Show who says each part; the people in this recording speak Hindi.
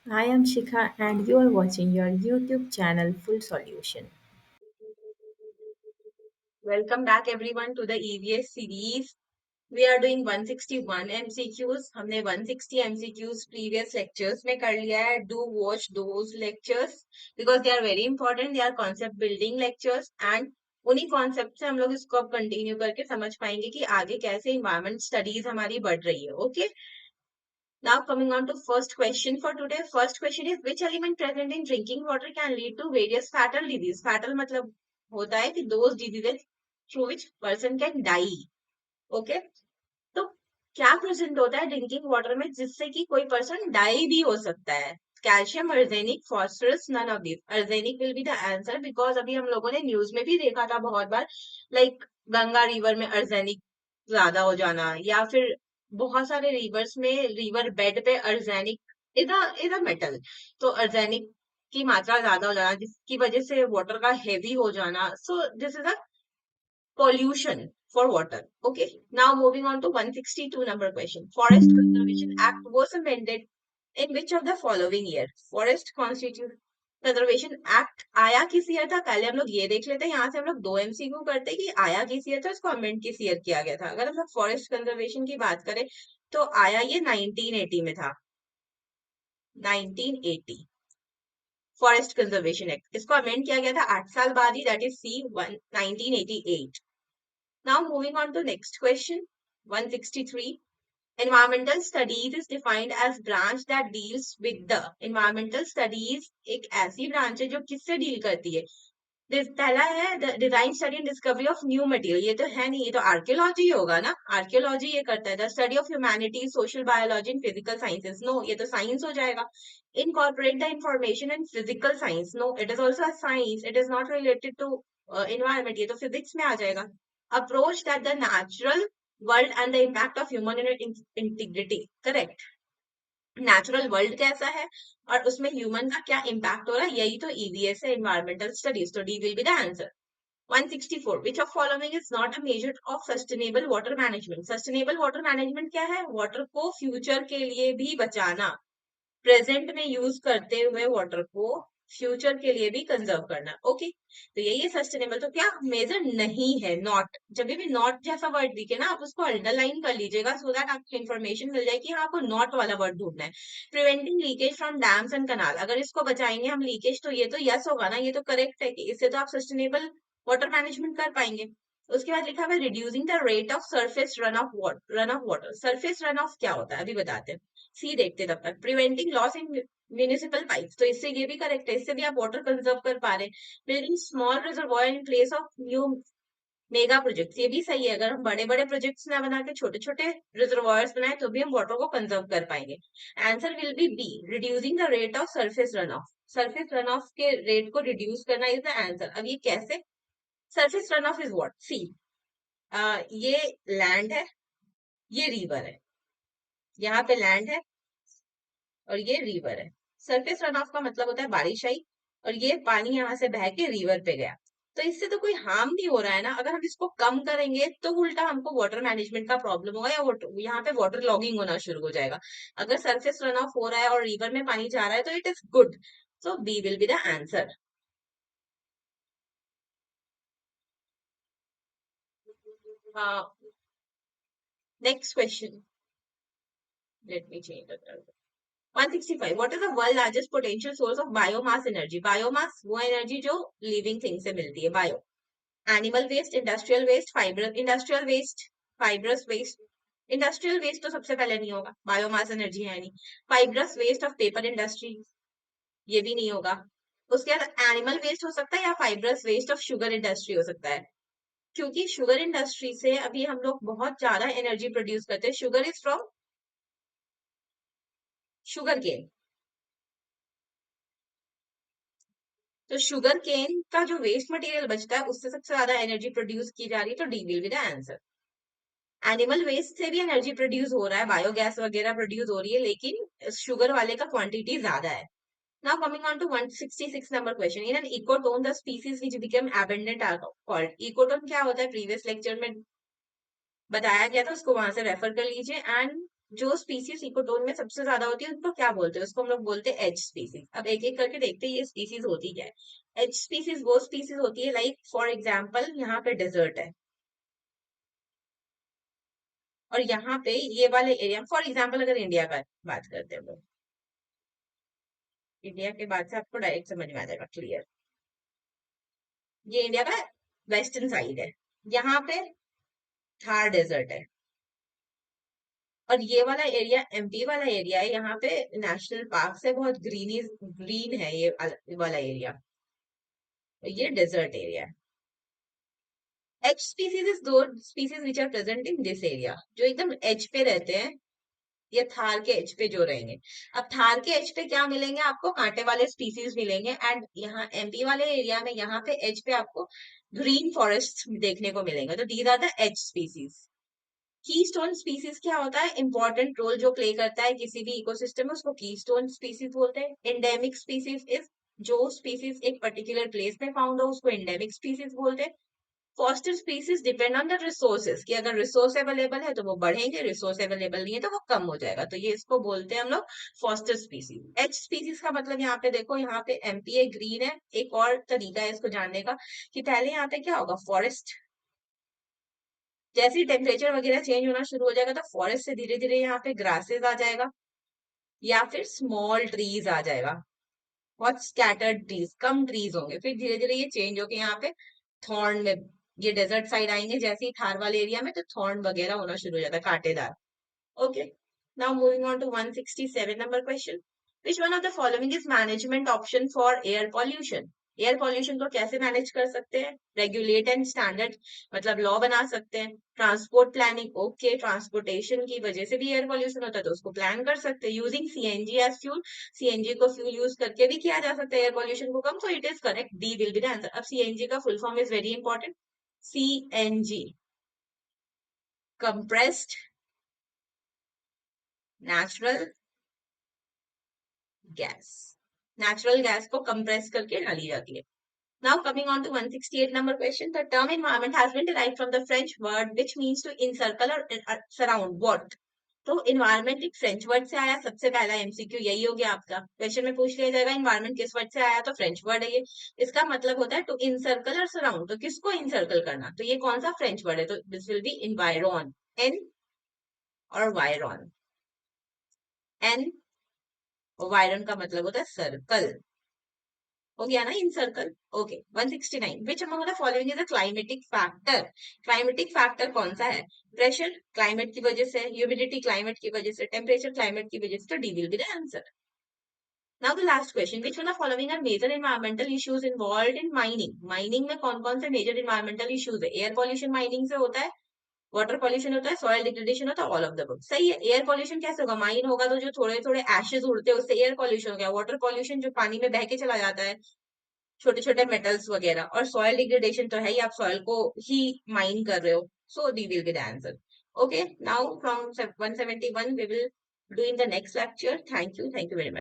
Speaker 1: I am Shikha and you are watching your YouTube channel Full Solution.
Speaker 2: Welcome back everyone to the EVS series. We are doing 161 MCQs. हमने 160 MCQs previous lectures में कर लिया है. Do watch those lectures because they are very important. They are concept building lectures and उन्हीं कॉन्सेप्ट से हम लोग इसको अब कंटिन्यू करके समझ पाएंगे कि आगे कैसे इन्वायरमेंट स्टडीज हमारी बढ़ रही है. Okay, now coming on to first question for today. First question is which element present in drinking water can lead to various fatal disease. Fatal मतलब होता है कि those diseases through which person can die. Okay, तो क्या प्रेजेंट होता है ड्रिंकिंग वाटर में जिससे कि कोई पर्सन डाई भी हो सकता है? Calcium, arsenic, phosphorus, none of this. Arsenic will be the answer because अभी हम लोगों ने न्यूज में भी देखा था बहुत बार, लाइक गंगा रिवर में अर्जेनिक ज्यादा हो जाना, या फिर बहुत सारे रिवर्स में रिवर बेड पे अर्जेनिक इज अ मेटल. तो अर्जेनिक की मात्रा ज्यादा हो जाना जिसकी वजह से वाटर का हेवी हो जाना. So this is a pollution for water. Okay, now moving on to 162 number question. Forest Conservation Act was amended in which of the following year? Forest Constitution conservation act आया किस ईयर था? पहले हम लोग ये देख लेते हैं, यहाँ से हम लोग दो एमसीक्यू करते हैं कि आया किस ईयर था, उसको अमेंड किस ईयर किया गया था. अगर हम लोग फॉरेस्ट कंजर्वेशन की बात करें तो आया ये 1980 में था. 1980 फॉरेस्ट कंजर्वेशन एक्ट. इसको अमेंड किया गया था 8 साल बाद ही, that is C 1988. Now moving on to next question, 163. Environmental studies is defined as branch that deals with the. Environmental studies एक ऐसी ब्रांच है जो किससे डील करती है? पहला है design study and discovery of new material. ये तो है नहीं, ये तो आर्कियोलॉजी होगा ना. आर्कियोलॉजी ये करता है the study of humanity, social biology and physical sciences. No, ये तो साइंस हो जाएगा. Incorporate the information in physical science. No, it is also a science, it is not related to environment. ये तो फिजिक्स में आ जाएगा. Approach that the natural world and the impact of human integrity. Correct. Natural world कैसा है और उसमें ह्यूमन का क्या इम्पैक्ट हो रहा है, यही तो ईवीएस है, इन्वायरमेंटल स्टडीज. तो D will be the answer. 164. Which of following is not a measure of sustainable water management? Sustainable water management क्या है? वाटर को फ्यूचर के लिए भी बचाना, प्रेजेंट में यूज करते हुए वाटर को फ्यूचर के लिए भी कंजर्व करना. ओके, तो यही है सस्टेनेबल. तो क्या मेजर नहीं है? नॉट. जब भी नॉट जैसा वर्ड दिखे ना, आप उसको अंडरलाइन कर लीजिएगा सो दैट आपको इन्फॉर्मेशन मिल जाए कि हाँ, आपको नॉट वाला वर्ड ढूंढना है. Preventing leakage from dams and canal. अगर इसको बचाएंगे हम लीकेज, तो ये तो यस होगा ना, ये तो करेक्ट है कि इससे तो आप सस्टेनेबल वाटर मैनेजमेंट कर पाएंगे. उसके बाद लिखा हुआ है reducing the rate of surface run of water. Surface run of क्या होता है अभी बताते हैं. सी देखते तब तक. Preventing loss in municipal pipes, तो इससे ये भी करेक्ट है, इससे भी आप वाटर कंजर्व कर पा रहे हैं. Building small reservoir in place of new mega projects, ये भी सही है. अगर हम बड़े बड़े प्रोजेक्ट्स ना बना के छोटे छोटे रिजर्वॉयर्स बनाए तो भी हम वाटर को कंजर्व कर पाएंगे. Answer will be B, reducing the rate of surface run off. Surface run off के रेट को रिड्यूस करना इज द आंसर. अब ये कैसे? Surface run off is what? See, ये लैंड है, ये रिवर है. यहाँ पे लैंड है और ये रिवर है. सरफेस रन ऑफ का मतलब होता है बारिश आई और ये पानी यहाँ से बह के रिवर पे गया, तो इससे तो कोई हार्म नहीं हो रहा है ना. अगर हम इसको कम करेंगे तो उल्टा हमको वाटर मैनेजमेंट का प्रॉब्लम होगा, या यहाँ पे वाटर लॉगिंग होना शुरू हो जाएगा. अगर सरफेस रन ऑफ हो रहा है और रिवर में पानी जा रहा है तो it is good. So B will be the answer. Next question, let me change the colour. 165. What is the world largest potential source of biomass energy? Biomass वो एनर्जी जो लिविंग थिंग से मिलती है. Bio. Animal waste, industrial waste, fibre industrial waste, fibrous waste. Industrial waste तो सबसे पहले नहीं होगा, बायोमास एनर्जी है नहीं. Fibrous waste of paper industry, ये भी नहीं होगा. उसके बाद एनिमल वेस्ट हो सकता है या fibrous waste of sugar industry हो सकता है, क्योंकि शुगर इंडस्ट्री से अभी हम लोग बहुत ज्यादा एनर्जी प्रोड्यूस करते हैं. Sugar is from sugar cane. तो शुगर केन का जो वेस्ट मटेरियल बचता है उससे सबसे ज्यादा एनर्जी प्रोड्यूस की जा रही है, तो D will be the answer. Animal waste से भी एनर्जी प्रोड्यूस हो रहा है, बायोगैस वगैरह प्रोड्यूस हो रही है, लेकिन शुगर वाले का क्वांटिटी ज्यादा है. Now coming on to 166 number question. In an ecotone the species which become abundant are called. Ecotone क्या होता है प्रीवियस लेक्चर में बताया गया था, उसको वहां से रेफर कर लीजिए. एंड जो स्पीसीज इकोटोन में सबसे ज्यादा होती है उनको क्या बोलते हैं? उसको हम लोग बोलते हैं एच स्पीसीज। अब एक एक करके देखते हैं ये स्पीसीज होती क्या है। एच स्पीसीज वो स्पीसीज होती है, लाइक फॉर एग्जाम्पल यहाँ पे डेजर्ट है और यहाँ पे ये वाले एरिया, फॉर एग्जाम्पल अगर इंडिया का बात करते हैं, लोग इंडिया के बाद से आपको डायरेक्ट समझ में आ जाएगा क्लियर। ये इंडिया का वेस्टर्न साइड है, यहाँ पे थार डेजर्ट है और ये वाला एरिया एमपी वाला एरिया है, यहाँ पे नेशनल पार्क से बहुत ग्रीन है ये वाला एरिया, ये डेजर्ट एरिया है। Edge species is two species which are present in this area, जो एकदम एच पे रहते हैं, ये थार के एच पे जो रहेंगे। अब थार के एच पे क्या मिलेंगे आपको? कांटे वाले स्पीसीज मिलेंगे। एंड यहाँ एमपी वाले एरिया में यहाँ पे एच पे आपको ग्रीन फॉरेस्ट देखने को मिलेंगे। तो these are the edge species. Keystone species क्या होता है? इंपॉर्टेंट रोल जो प्ले करता है किसी भी इकोसिस्टम में, उसको कीस्टोन स्पीसीज बोलते हैं। एंडेमिक स्पीसीज इज जो स्पीसीज एक पर्टिकुलर प्लेस में फाउंड हो उसको एंडेमिक स्पीसीज बोलते हैं। Foster species depend on the resources, कि अगर रिसोर्स अवेलेबल है तो वो बढ़ेंगे, रिसोर्स अवेलेबल नहीं है तो वो कम हो जाएगा, तो ये इसको बोलते हैं हम लोग फॉस्टर स्पीसीज। एच स्पीसीज का मतलब यहाँ पे देखो, यहाँ पे एमपीए ग्रीन है। एक और तरीका है इसको जानने का कि पहले यहाँ पे क्या होगा, फॉरेस्ट, जैसे ही टेम्परेचर वगैरह चेंज होना शुरू हो जाएगा तो फॉरेस्ट से धीरे धीरे यहाँ पे ग्रासेस आ जाएगा या फिर स्मॉल ट्रीज आ जाएगा, बहुत स्कैटर्ड ट्रीज, कम ट्रीज होंगे। फिर धीरे धीरे ये चेंज होके यहाँ पे थॉर्न में, ये डेजर्ट साइड आएंगे जैसे ही थार वाले एरिया में, तो थॉर्न वगैरह होना शुरू हो जाता है, कांटेदार। Okay. Now moving on to 167 number question. Which one of the following is management option for air pollution? Air pollution को कैसे मैनेज कर सकते हैं? रेगुलेट एंड स्टैंडर्ड, मतलब लॉ बना सकते हैं। ट्रांसपोर्ट प्लानिंग, ओके, ट्रांसपोर्टेशन की वजह से भी एयर पॉल्यूशन होता है तो उसको प्लान कर सकते हैं। Using CNG as fuel, CNG को फ्यूल यूज करके भी किया जा सकता है एयर पॉल्यूशन को कम, तो it is correct, D will be the answer. अब सीएनजी का full form is very important, CNG, compressed natural gas, natural gas को कंप्रेस करके डाली जाती है। Now coming on to 168 number question. The term environment has been derived from the French word which means to encircle or surround what? तो environment एक फ्रेंच वर्ड से आया, सबसे पहला एमसीक्यू यही हो गया आपका। क्वेश्चन में पूछ लिया जाएगा environment किस वर्ड से आया, तो फ्रेंच वर्ड है ये। इसका मतलब होता है टू इनसर्कल और सराउंड, तो किसको इनसर्कल करना, तो ये कौन सा फ्रेंच वर्ड है, तो दिस विल बी environ, एन और वायरॉन, एन वायरन का मतलब होता है सर्कल, हो गया ना in circle. Okay, 169 which among the following is a climatic factor. Climatic factor कौन सा है? प्रेशर क्लाइमेट की वजह से, ह्यूमिडिटी क्लाइमेट की वजह से, टेम्परेचर क्लाइमेट की वजह से, तो D will be the answer. Now the last question, which one of following are major environmental issues involved in mining. Mining में कौन कौन से मेजर एनवायरमेंटल इश्यूज है? एयर पॉल्यूशन माइनिंग से होता है, वाटर पॉल्यूशन होता है, सॉइल डिग्रेडेशन होता है, ऑल ऑफ द अबव। सही है। एयर पॉल्यूशन कैसे होगा? माइन होगा तो जो थोड़े थोड़े एशेज उड़ते हैं उससे एयर पॉल्यूशन हो गया। वाटर पॉल्यूशन जो पानी में बह के चला जाता है, छोटे छोटे मेटल्स वगैरह। और सॉइल डिग्रेडेशन तो है ही, आप सॉइल को ही माइन कर रहे हो, so D will be the answer. Okay, now from 171 we will do in the next lecture. Thank you very much.